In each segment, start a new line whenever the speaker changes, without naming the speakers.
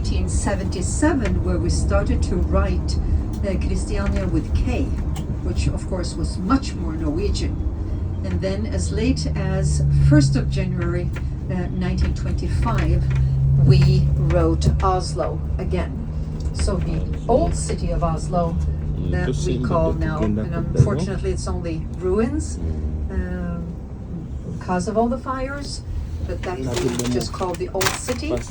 1877 where we started to write Christiania with K, which of course was much more Norwegian. And then as late as 1st of January 1925, we wrote Oslo again. So the old city of Oslo that we call now, and unfortunately it's only ruins because of all the fires, but that we just called the old city. And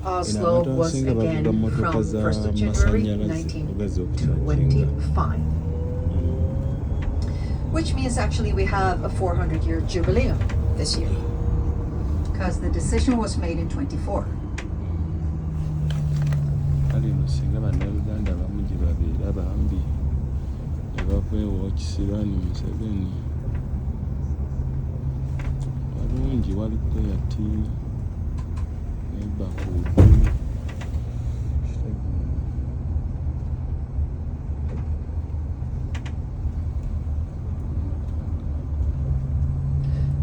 Oslo was again from 1st of January 1925. Which means actually we have a 400-year jubileum this year, because the decision was made in 24.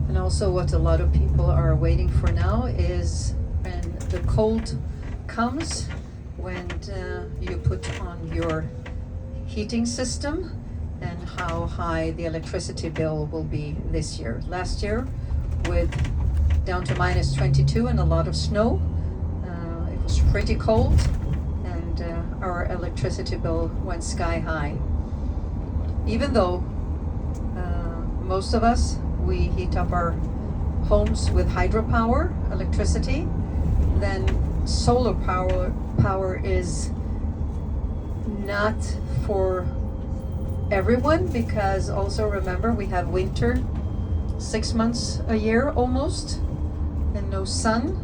And also what a lot of people are waiting for now is when the cold comes, when you put on your heating system, and how high the electricity bill will be this year. Last year, with down to minus 22 and a lot of snow, it was pretty cold, and our electricity bill went sky high. Even though most of us, we heat up our homes with hydropower electricity, then solar power is not for everyone, because also remember we have winter 6 months a year almost and no sun.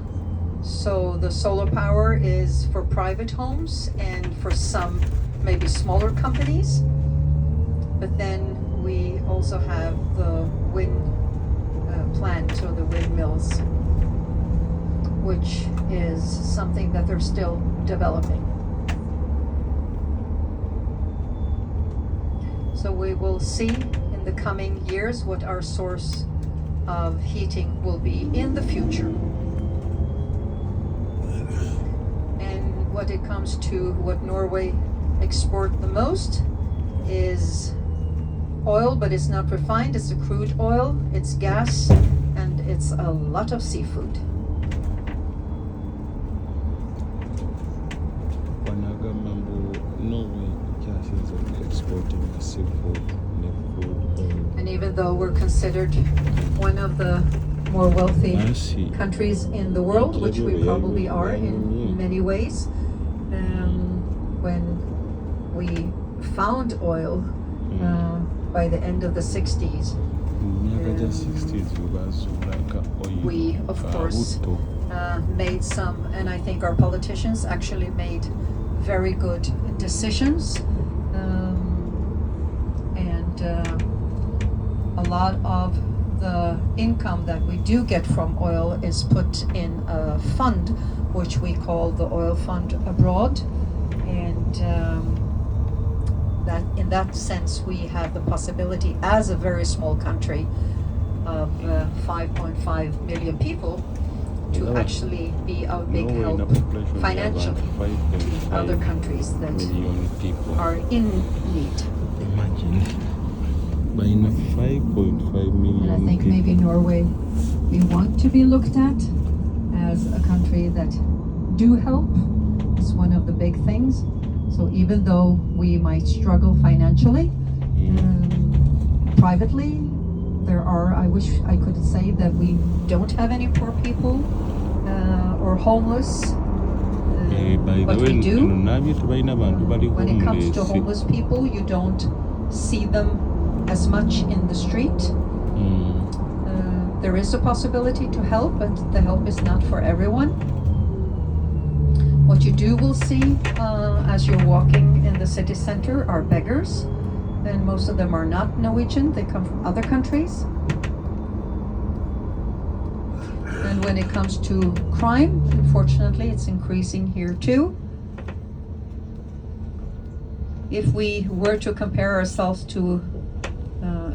So the solar power is for private homes and for some maybe smaller companies. But then we also have the wind plant, or the windmills, which is something that they're still developing. So we will see in the coming years what our source of heating will be in the future. And what it comes to what Norway export the most is oil, but it's not refined, it's a crude oil, it's gas, and it's a lot of seafood. And even though we're considered one of the more wealthy countries in the world, which we probably are in many ways, when we found oil by the end of the 60s, we of course made some, and I think our politicians actually made very good decisions, and a lot of the income that we do get from oil is put in a fund which we call the Oil Fund Abroad, and that in that sense we have the possibility as a very small country of 5.5 million people to actually be a big help financially to other countries that are in need.
Imagine buying a 5.5 million.
And I think maybe Norway, we want to be looked at as a country that do help. It's one of the big things. So even though we might struggle financially, privately, there are, I wish I could say that we don't have any poor people or homeless, but we do. When it comes to homeless people, you don't see them as much in the street. There is a possibility to help, but the help is not for everyone. What you will see as you're walking in the city center are beggars, and most of them are not Norwegian, they come from other countries. And when it comes to crime, unfortunately, it's increasing here too. If we were to compare ourselves to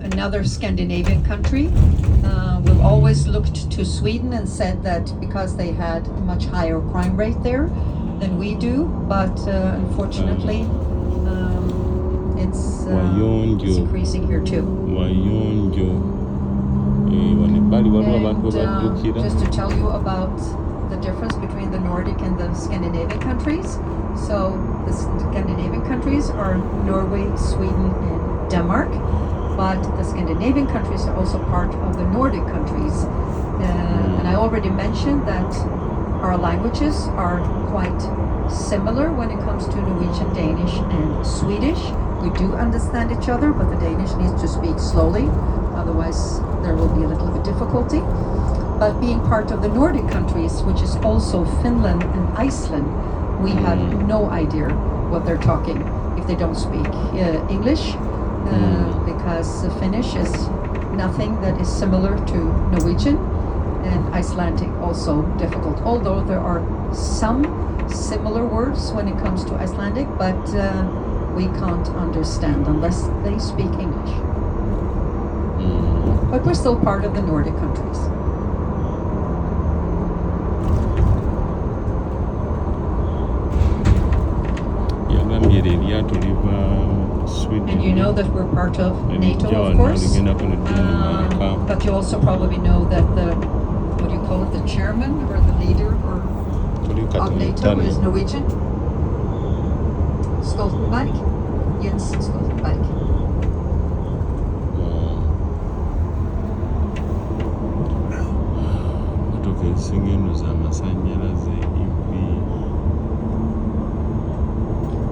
another Scandinavian country. We've always looked to Sweden and said that because they had a much higher crime rate there than we do, but unfortunately it's increasing here too. And just to tell you about the difference between the Nordic and the Scandinavian countries. So the Scandinavian countries are Norway, Sweden, and Denmark. But the Scandinavian countries are also part of the Nordic countries. And I already mentioned that our languages are quite similar when it comes to Norwegian, Danish, and Swedish. We do understand each other, but the Danish needs to speak slowly, otherwise there will be a little bit difficulty. But being part of the Nordic countries, which is also Finland and Iceland, we have no idea what they're talking if they don't speak English. Because Finnish is nothing that is similar to Norwegian, and Icelandic also difficult. Although there are some similar words when it comes to Icelandic, but we can't understand unless they speak English. But we're still part of the Nordic countries. And you know that we're part of NATO, of course. But you also probably know that the, what do you call it, the chairman or the leader of NATO is Norwegian. Stoltenberg. Jens Stoltenberg.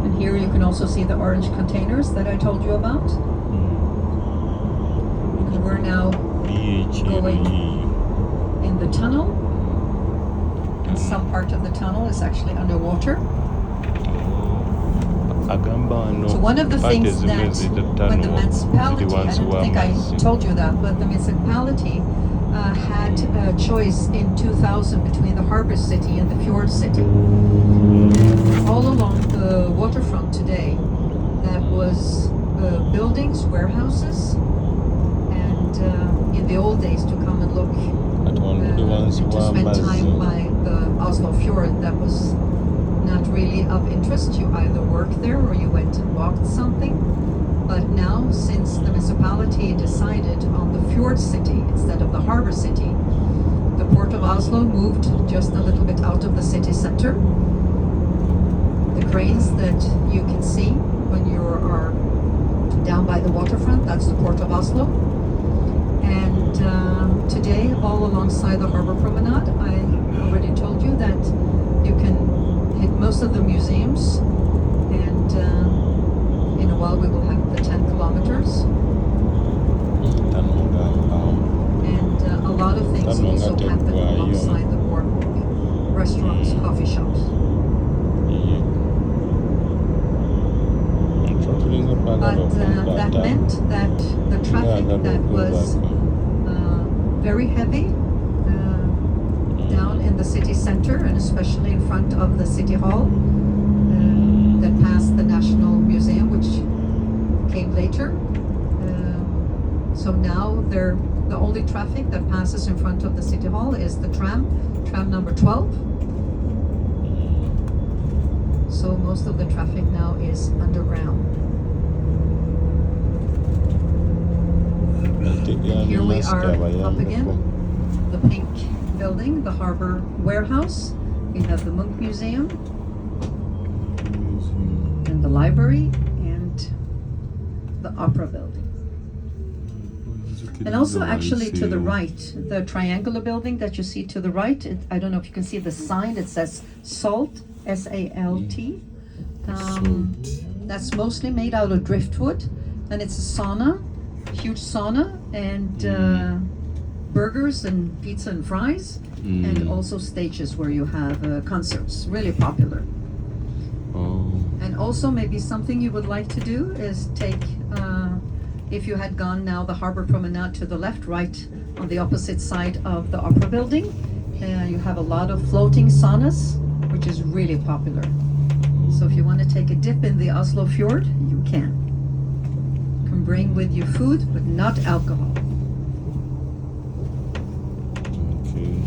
And here you can also see the orange containers that I told you about. And we're now going in the tunnel. And some part of the tunnel is actually underwater. So one of the things that when the municipality, I don't think I told you that, but the municipality had a choice in 2000 between the harbor city and the fjord city. All along the waterfront today, that was buildings, warehouses, and in the old days to come and look and to spend time by the Oslo fjord, that was not really of interest. You either worked there or you went and walked something. But now, since the municipality decided on the fjord city instead of the harbor city, the port of Oslo moved just a little bit out of the city center. The cranes that you can see when you are down by the waterfront, that's the port of Oslo. And today, all alongside the harbor promenade, I already told you that you can hit most of the museums, and in a while we will have the 10 kilometers. And a lot of things also happen alongside the boardwalk. Restaurants, coffee shops. But that meant that the traffic that was very heavy down in the city center, and especially in front of the city hall, that passed the National Museum, which came later. So now the only traffic that passes in front of the city hall is the tram number 12. So most of the traffic now is underground. And here we are up again, the pink building, the harbor warehouse. We have the Munch Museum and the library and the opera building. And also actually to the right, the triangular building that you see to the right, I don't know if you can see the sign, it says SALT, S-A-L-T. That's mostly made out of driftwood, and it's a sauna, huge sauna, and burgers and pizza and fries, and also stages where you have concerts, really popular. And also maybe something you would like to do is take, if you had gone now the harbor promenade to the left, right on the opposite side of the opera building, you have a lot of floating saunas, which is really popular. So if you want to take a dip in the Oslo fjord, you can. bring with you food, but not alcohol.
Okay.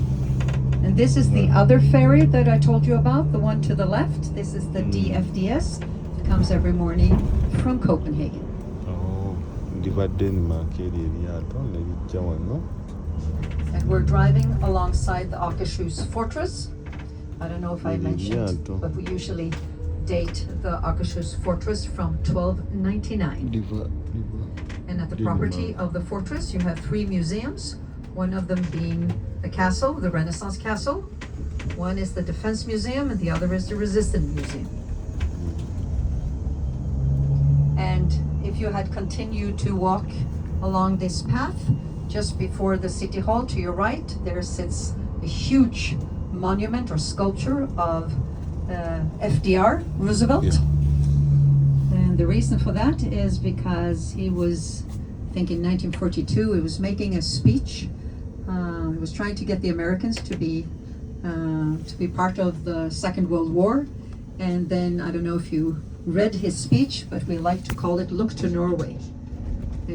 And this is the other ferry that I told you about, the one to the left. This is the DFDS. It comes every morning from Copenhagen.
Oh, diva Denmark area. Don't let it go on, no?
And we're driving alongside the Akershus Fortress. I don't know if I mentioned, but we usually date the Akershus Fortress from 1299.
Diva.
And at the property of the fortress, you have 3 museums. One of them being the castle, the Renaissance Castle. One is the Defense Museum, and the other is the Resistance Museum. And if you had continued to walk along this path, just before the City Hall to your right, there sits a huge monument or sculpture of FDR, Roosevelt.
Yeah.
And the reason for that is because he was, I think in 1942, he was making a speech. He was trying to get the Americans to be part of the Second World War. And then, I don't know if you read his speech, but we like to call it Look to Norway.